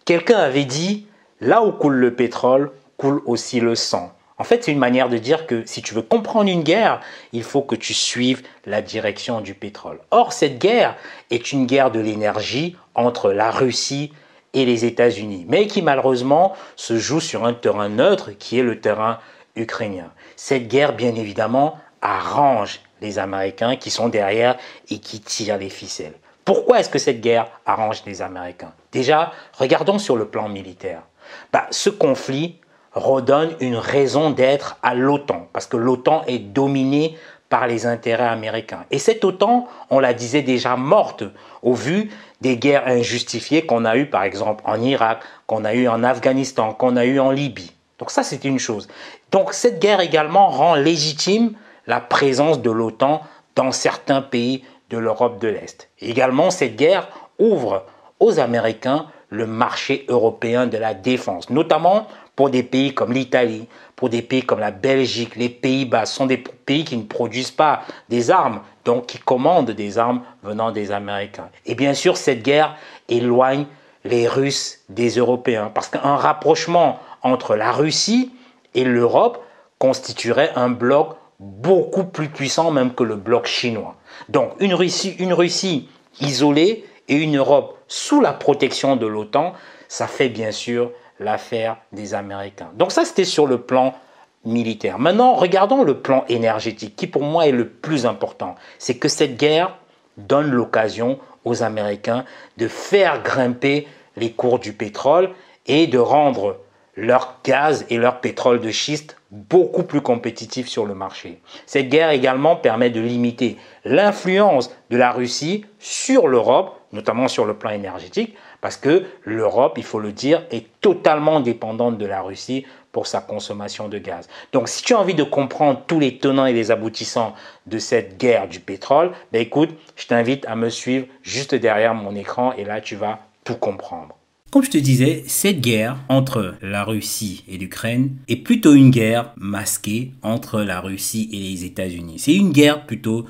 Quelqu'un avait dit, là où coule le pétrole, coule aussi le sang. En fait, c'est une manière de dire que si tu veux comprendre une guerre, il faut que tu suives la direction du pétrole. Or, cette guerre est une guerre de l'énergie entre la Russie et les États-Unis, mais qui malheureusement se joue sur un terrain neutre qui est le terrain ukrainien. Cette guerre, bien évidemment, arrange les Américains qui sont derrière et qui tirent les ficelles. Pourquoi est-ce que cette guerre arrange les Américains? Déjà, regardons sur le plan militaire. Ce conflit redonne une raison d'être à l'OTAN, parce que l'OTAN est dominée par les intérêts américains. Et cette OTAN, on la disait déjà morte au vu des guerres injustifiées qu'on a eues par exemple en Irak, qu'on a eues en Afghanistan, qu'on a eues en Libye. Donc ça, c'est une chose. Donc cette guerre également rend légitime la présence de l'OTAN dans certains pays de l'Europe de l'Est. Également, cette guerre ouvre aux Américains le marché européen de la défense, notamment pour des pays comme l'Italie, pour des pays comme la Belgique, les Pays-Bas. Ce sont des pays qui ne produisent pas des armes, donc qui commandent des armes venant des Américains. Et bien sûr, cette guerre éloigne les Russes des Européens, parce qu'un rapprochement entre la Russie et l'Europe constituerait un bloc beaucoup plus puissant même que le bloc chinois. Donc une Russie isolée et une Europe sous la protection de l'OTAN, ça fait bien sûr l'affaire des Américains. Donc ça, c'était sur le plan militaire. Maintenant, regardons le plan énergétique, qui pour moi est le plus important. C'est que cette guerre donne l'occasion aux Américains de faire grimper les cours du pétrole et de rendre leur gaz et leur pétrole de schiste beaucoup plus compétitifs sur le marché. Cette guerre également permet de limiter l'influence de la Russie sur l'Europe, notamment sur le plan énergétique, parce que l'Europe, il faut le dire, est totalement dépendante de la Russie pour sa consommation de gaz. Donc si tu as envie de comprendre tous les tenants et les aboutissants de cette guerre du pétrole, écoute, je t'invite à me suivre juste derrière mon écran et là tu vas tout comprendre. Comme je te disais, cette guerre entre la Russie et l'Ukraine est plutôt une guerre masquée entre la Russie et les États-Unis. C'est une guerre plutôt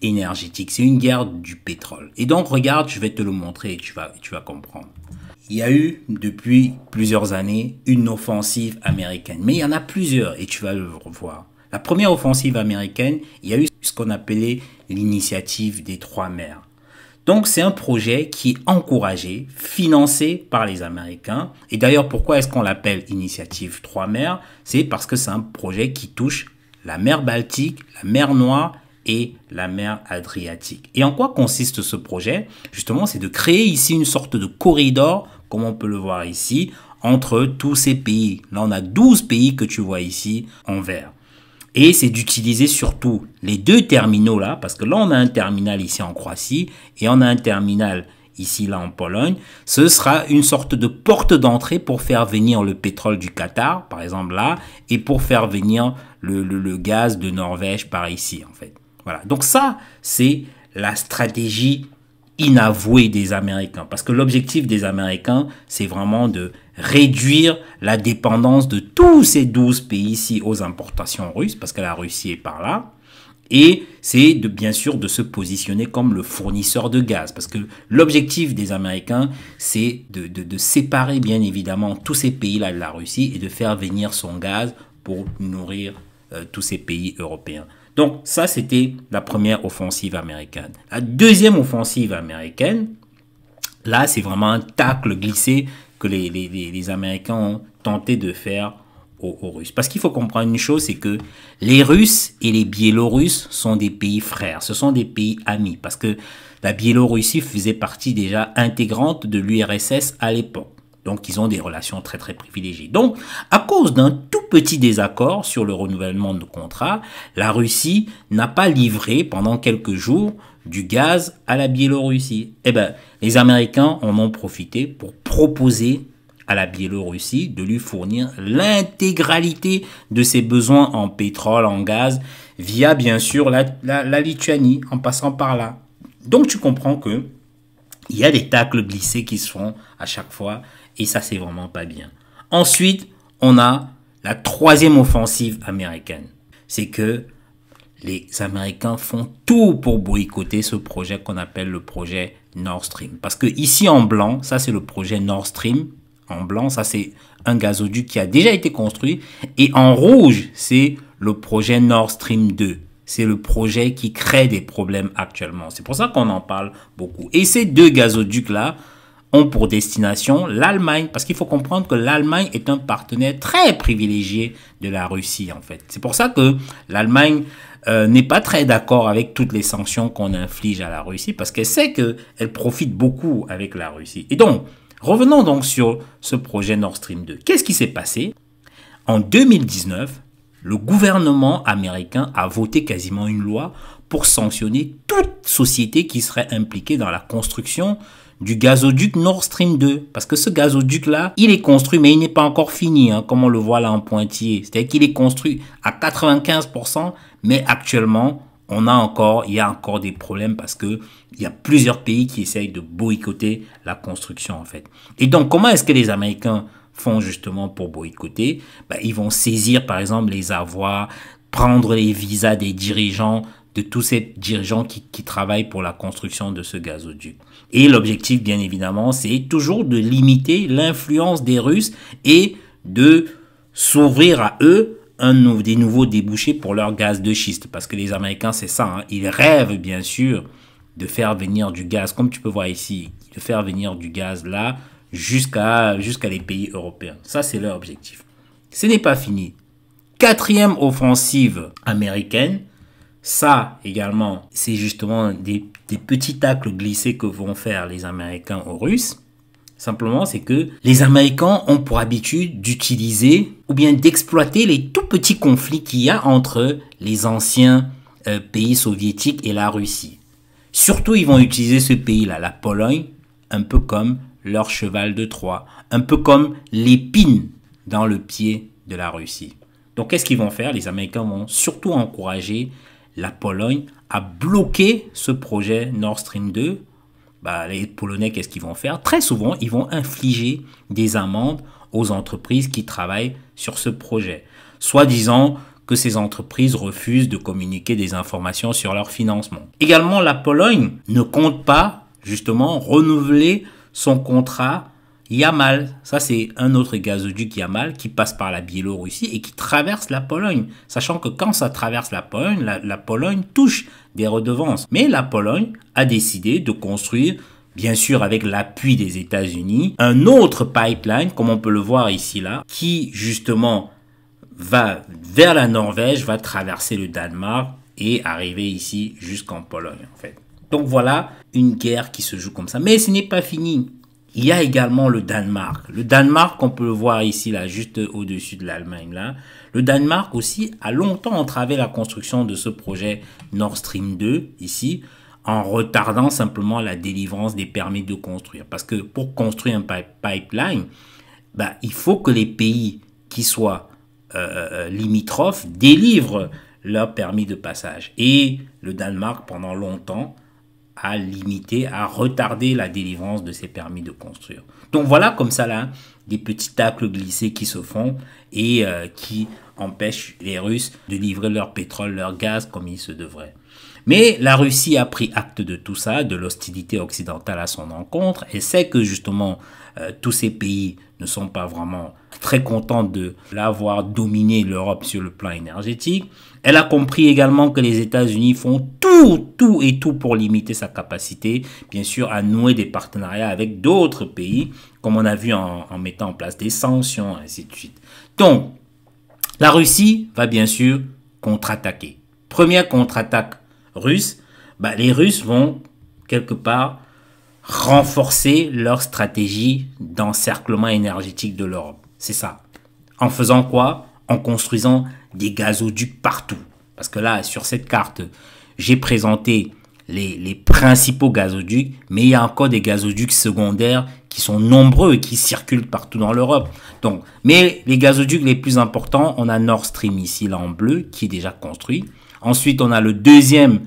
énergétique, c'est une guerre du pétrole. Et donc regarde, je vais te le montrer et tu vas comprendre. Il y a eu depuis plusieurs années une offensive américaine, mais il y en a plusieurs et tu vas le revoir. La première offensive américaine, il y a eu ce qu'on appelait l'initiative des Trois Mers. Donc, c'est un projet qui est encouragé, financé par les Américains. Et d'ailleurs, pourquoi est-ce qu'on l'appelle Initiative Trois Mers? C'est parce que c'est un projet qui touche la mer Baltique, la mer Noire et la mer Adriatique. Et en quoi consiste ce projet? Justement, c'est de créer ici une sorte de corridor, comme on peut le voir ici, entre tous ces pays. Là, on a 12 pays que tu vois ici en vert. Et c'est d'utiliser surtout les deux terminaux là, parce que là on a un terminal ici en Croatie et on a un terminal ici là en Pologne. Ce sera une sorte de porte d'entrée pour faire venir le pétrole du Qatar, par exemple là, et pour faire venir le gaz de Norvège par ici en fait. Voilà. Donc ça, c'est la stratégie inavouée des Américains. Parce que l'objectif des Américains, c'est vraiment de réduire la dépendance de tous ces 12 pays ici aux importations russes, parce que la Russie est par là. Et c'est bien sûr de se positionner comme le fournisseur de gaz. Parce que l'objectif des Américains, c'est de séparer bien évidemment tous ces pays-là de la Russie et de faire venir son gaz pour nourrir tous ces pays européens. Donc ça, c'était la première offensive américaine. La deuxième offensive américaine, là, c'est vraiment un tacle glissé que les Américains ont tenté de faire aux Russes. Parce qu'il faut comprendre une chose, c'est que les Russes et les Biélorusses sont des pays frères. Ce sont des pays amis. Parce que la Biélorussie faisait partie déjà intégrante de l'URSS à l'époque. Donc, ils ont des relations très, très privilégiées. Donc, à cause d'un tout petit désaccord sur le renouvellement de contrat, la Russie n'a pas livré pendant quelques jours du gaz à la Biélorussie. Eh bien, les Américains en ont profité pour proposer à la Biélorussie de lui fournir l'intégralité de ses besoins en pétrole, en gaz, via, bien sûr, la Lituanie, en passant par là. Donc, tu comprends que il y a des tacles glissés qui se font à chaque fois. Et ça, c'est vraiment pas bien. Ensuite, on a la troisième offensive américaine. C'est que les Américains font tout pour boycotter ce projet qu'on appelle le projet Nord Stream. Parce que ici en blanc, ça c'est le projet Nord Stream En blanc, ça c'est un gazoduc qui a déjà été construit. Et en rouge, c'est le projet Nord Stream 2. C'est le projet qui crée des problèmes actuellement. C'est pour ça qu'on en parle beaucoup. Et ces deux gazoducs-là ont pour destination l'Allemagne. Parce qu'il faut comprendre que l'Allemagne est un partenaire très privilégié de la Russie, en fait. C'est pour ça que l'Allemagne n'est pas très d'accord avec toutes les sanctions qu'on inflige à la Russie. Parce qu'elle sait qu'elle profite beaucoup avec la Russie. Et donc, revenons donc sur ce projet Nord Stream 2. Qu'est-ce qui s'est passé? En 2019, le gouvernement américain a voté quasiment une loi pour sanctionner toute société qui serait impliquée dans la construction du gazoduc Nord Stream 2. Parce que ce gazoduc-là, il est construit, mais il n'est pas encore fini, hein, comme on le voit là en pointillé. C'est-à-dire qu'il est construit à 95%, mais actuellement, il y a encore des problèmes parce que il y a plusieurs pays qui essayent de boycotter la construction, en fait. Et donc, comment est-ce que les Américains font justement pour boycotter? Ils vont saisir, par exemple, les avoirs, prendre les visas des dirigeants, de tous ces dirigeants qui travaillent pour la construction de ce gazoduc. Et l'objectif, bien évidemment, c'est toujours de limiter l'influence des Russes et de s'ouvrir à eux des nouveaux débouchés pour leur gaz de schiste. Parce que les Américains, c'est ça, hein, ils rêvent bien sûr de faire venir du gaz, comme tu peux voir ici, de faire venir du gaz là jusqu'à les pays européens. Ça, c'est leur objectif. Ce n'est pas fini. Quatrième offensive américaine, ça également, c'est justement des petits tacles glissés que vont faire les Américains aux Russes. Simplement, c'est que les Américains ont pour habitude d'utiliser ou bien d'exploiter les tout petits conflits qu'il y a entre les anciens pays soviétiques et la Russie. Surtout, ils vont utiliser ce pays-là, la Pologne, un peu comme leur cheval de Troie, un peu comme l'épine dans le pied de la Russie. Donc, qu'est-ce qu'ils vont faire? Les Américains vont surtout encourager la Pologne à bloquer ce projet Nord Stream 2. Les Polonais, qu'est-ce qu'ils vont faire? Très souvent, ils vont infliger des amendes aux entreprises qui travaillent sur ce projet, soi-disant que ces entreprises refusent de communiquer des informations sur leur financement. Également, la Pologne ne compte pas, justement, renouveler son contrat Yamal. Ça, c'est un autre gazoduc Yamal qui passe par la Biélorussie et qui traverse la Pologne. Sachant que quand ça traverse la Pologne, la Pologne touche des redevances. Mais la Pologne a décidé de construire, bien sûr avec l'appui des États-Unis, un autre pipeline, comme on peut le voir ici là, qui justement va vers la Norvège, va traverser le Danemark et arriver ici jusqu'en Pologne, en fait. Donc voilà une guerre qui se joue comme ça. Mais ce n'est pas fini. Il y a également le Danemark. Le Danemark, on peut le voir ici, là, juste au-dessus de l'Allemagne, là. Le Danemark aussi a longtemps entravé la construction de ce projet Nord Stream 2, ici, en retardant simplement la délivrance des permis de construire. Parce que pour construire un pipeline, il faut que les pays qui soient limitrophes délivrent leur permis de passage. Et le Danemark, pendant longtemps, a limité, a retardé la délivrance de ces permis de construire. Donc voilà comme ça là, des petits tacles glissés qui se font et qui empêchent les Russes de livrer leur pétrole, leur gaz comme il se devrait. Mais la Russie a pris acte de tout ça, de l'hostilité occidentale à son encontre, et sait que justement tous ces pays ne sont pas vraiment très contents de l'avoir dominé l'Europe sur le plan énergétique. Elle a compris également que les États-Unis font tout pour limiter sa capacité, bien sûr, à nouer des partenariats avec d'autres pays, comme on a vu en mettant en place des sanctions, ainsi de suite. Donc, la Russie va bien sûr contre-attaquer. Première contre-attaque russe, les Russes vont quelque part renforcer leur stratégie d'encerclement énergétique de l'Europe. C'est ça. En faisant quoi? En construisant des gazoducs partout. Parce que là, sur cette carte, j'ai présenté les principaux gazoducs, mais il y a encore des gazoducs secondaires qui sont nombreux et qui circulent partout dans l'Europe. Donc, mais les gazoducs les plus importants, on a Nord Stream ici, là en bleu, qui est déjà construit. Ensuite, on a le deuxième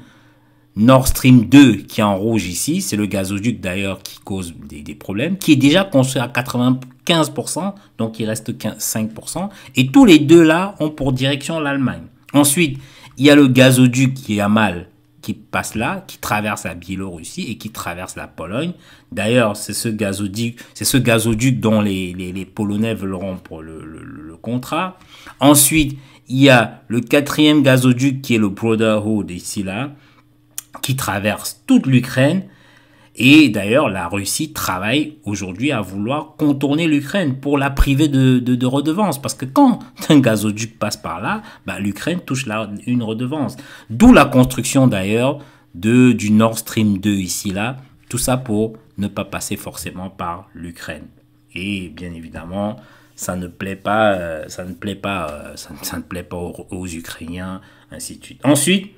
Nord Stream 2 qui est en rouge ici, c'est le gazoduc d'ailleurs qui cause des problèmes, qui est déjà construit à 95%, donc il reste 5%. Et tous les deux là ont pour direction l'Allemagne. Ensuite, il y a le gazoduc qui est à mal, qui passe là, qui traverse la Biélorussie et qui traverse la Pologne. D'ailleurs, c'est ce gazoduc dont les Polonais veulent rompre le contrat. Ensuite, il y a le quatrième gazoduc qui est le Brotherhood ici là, qui traverse toute l'Ukraine. Et d'ailleurs, la Russie travaille aujourd'hui à vouloir contourner l'Ukraine pour la priver de redevances. Parce que quand un gazoduc passe par là, bah, l'Ukraine touche là une redevance. D'où la construction d'ailleurs du Nord Stream 2 ici là. Tout ça pour ne pas passer forcément par l'Ukraine. Et bien évidemment, ça ne plaît pas aux Ukrainiens, ainsi de suite. Ensuite,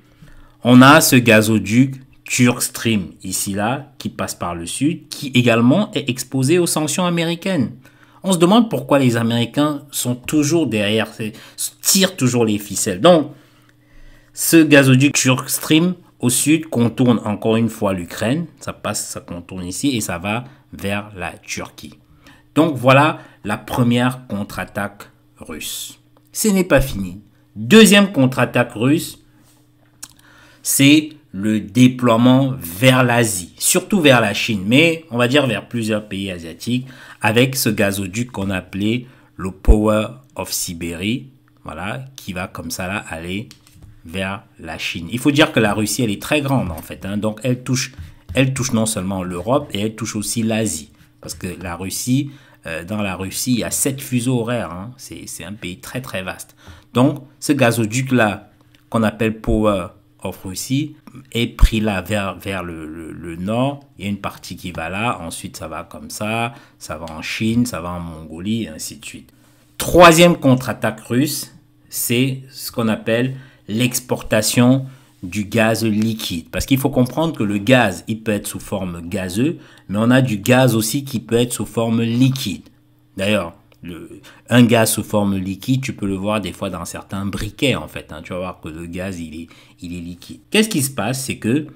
on a ce gazoduc Turk Stream, ici là, qui passe par le sud, qui également est exposé aux sanctions américaines. On se demande pourquoi les Américains sont toujours derrière, tirent toujours les ficelles. Donc, ce gazoduc Turk Stream, au sud, contourne encore une fois l'Ukraine. Ça contourne ici et ça va vers la Turquie. Donc, voilà la première contre-attaque russe. Ce n'est pas fini. Deuxième contre-attaque russe, c'est le déploiement vers l'Asie, surtout vers la Chine, mais on va dire vers plusieurs pays asiatiques, avec ce gazoduc qu'on appelait le Power of Siberia, voilà, qui va comme ça là aller vers la Chine. Il faut dire que la Russie, elle est très grande en fait, hein, donc elle touche non seulement l'Europe, et elle touche aussi l'Asie, parce que la Russie, dans la Russie, il y a 7 fuseaux horaires, hein, c'est un pays très très vaste. Donc ce gazoduc là, qu'on appelle Power of Russie, est pris là vers le nord. Il y a une partie qui va là, ensuite ça va comme ça va en Chine, ça va en Mongolie, et ainsi de suite. Troisième contre-attaque russe, c'est ce qu'on appelle l'exportation du gaz liquide. Parce qu'il faut comprendre que le gaz, il peut être sous forme gazeuse, mais on a du gaz aussi qui peut être sous forme liquide. D'ailleurs, un gaz sous forme liquide, tu peux le voir des fois dans certains briquets en fait. Hein. Tu vas voir que le gaz, il est liquide. Qu'est-ce qui se passe? C'est que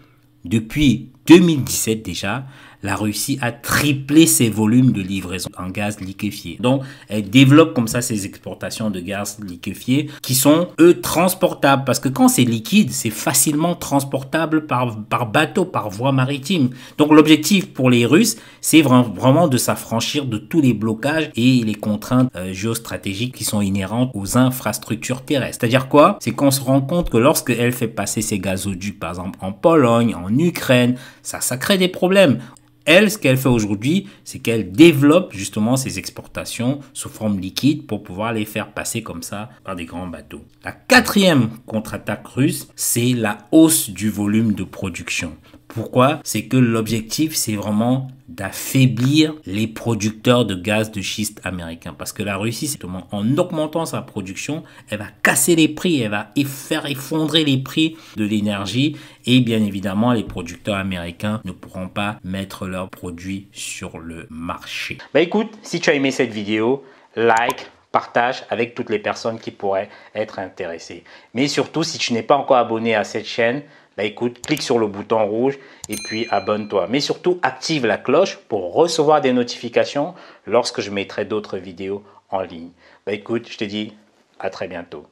depuis 2017 déjà, la Russie a triplé ses volumes de livraison en gaz liquéfié. Donc, elle développe comme ça ses exportations de gaz liquéfié qui sont, eux, transportables. Parce que quand c'est liquide, c'est facilement transportable par bateau, par voie maritime. Donc, l'objectif pour les Russes, c'est vraiment de s'affranchir de tous les blocages et les contraintes géostratégiques qui sont inhérentes aux infrastructures terrestres. C'est-à-dire quoi? C'est qu'on se rend compte que lorsqu'elle fait passer ses gazoducs, par exemple, en Pologne, en Ukraine, ça crée des problèmes. Elle, ce qu'elle fait aujourd'hui, c'est qu'elle développe justement ses exportations sous forme liquide pour pouvoir les faire passer comme ça par des grands bateaux. La quatrième contre-attaque russe, c'est la hausse du volume de production. Pourquoi? C'est que l'objectif, c'est vraiment d'affaiblir les producteurs de gaz de schiste américains. Parce que la Russie, c'est en augmentant sa production, elle va casser les prix, elle va faire effondrer les prix de l'énergie. Et bien évidemment, les producteurs américains ne pourront pas mettre leurs produits sur le marché. Bah écoute, si tu as aimé cette vidéo, like, partage avec toutes les personnes qui pourraient être intéressées. Mais surtout, si tu n'es pas encore abonné à cette chaîne, bah écoute, clique sur le bouton rouge et puis abonne-toi. Mais surtout, active la cloche pour recevoir des notifications lorsque je mettrai d'autres vidéos en ligne. Bah écoute, je te dis à très bientôt.